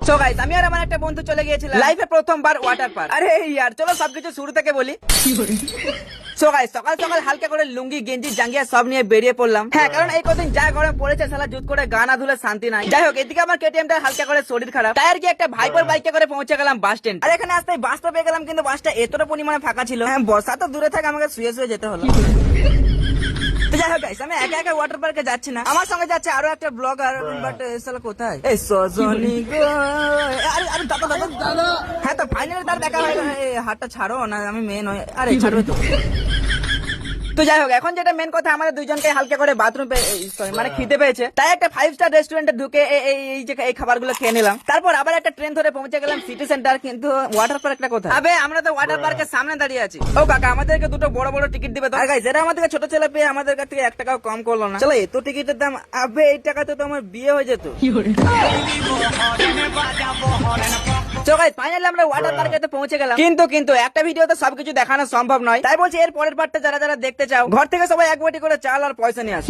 So guys, আমি আর আমার একটা বন্ধু চলে গিয়েছিলাম লাইফে প্রথমবার ওয়াটার পার্ক। আরে ইয়ার, চলো সবকিছু শুরু থেকে বলি। সো গাইস, সকাল সকাল হালকা করে লুঙ্গি গেঞ্জি জাঙ্গিয়া সব নিয়ে বেরিয়ে পড়লাম। হ্যাঁ, কারণ এই কদিন যা গরম পড়েছে, শালা জুত করে গানা ধুলে শান্তি নাই। যাই হোক, এদিকে আমার কেটিএমটা হালকা করে শরীর খারাপ, তাই আর কি একটা ভাইপার বাইকে করে পৌঁছে গেলাম বাস স্ট্যান্ড। আর এখানে আসতে বাসটা পেয়ে গেলাম, কিন্তু বাসটা এতটা পরিমাণে ফাঁকা ছিল, হ্যাঁ বসা তো দূরে থাকে, আমাকে শুয়ে শুয়ে যেতে হলো। তো যাই হোক গাইস, আমি একা একা ওয়াটার পার্কে যাচ্ছি না, আমার সঙ্গে যাচ্ছে আরো একটা ব্লগার। বাট শালা কোথায় এই সজনী গো? আরে আরে দাদা দাদা দাদা, হ্যাঁ তো ফাইনালি তার দেখা হয়ে গেল। এই হাতটা ছাড়ো না, আমি মেন নই। আরে ছাড়বে তো। তো যাই হোক, এখন যেটা মেন কথা, আমাদের দুইজনকে হালকা করে বাথরুম মানে খিদে পেয়েছে, তাই একটা 5 স্টার রেস্টুরেন্টে ঢুকে এই খাবারগুলো খেয়ে নিলাম। তারপর আবার একটা ট্রেন ধরে পৌঁছে গেলাম সিটি সেন্টার। কিন্তু ওয়াটার পার্কটা কোথায়? আবে আমরা তো ওয়াটার পার্কের সামনে দাঁড়িয়ে আছি। ও কাকা, আমাদেরকে দুটো বড় বড় টিকিট দিবে তো? গাইস, এরা আমাদেরকে ছোট ছেলে পেয়ে আমাদের কাছ থেকে 1 টাকাও কম করলো না। চলো, এত টিকিটের দাম। আবে এই টাকাতে তো আমার বিয়ে হয়ে যেত। ফাইনালি আমরা ওয়াটার পার্কে পৌঁছে গেলাম। কিন্তু একটা ভিডিওতে সবকিছু দেখানো সম্ভব নয়, তাই বলছি এর পরের পার্টটা যারা যারা দেখতে চাও, ঘর থেকে সবাই 1 বটি করে চাল আর পয়সা নিয়ে আসো।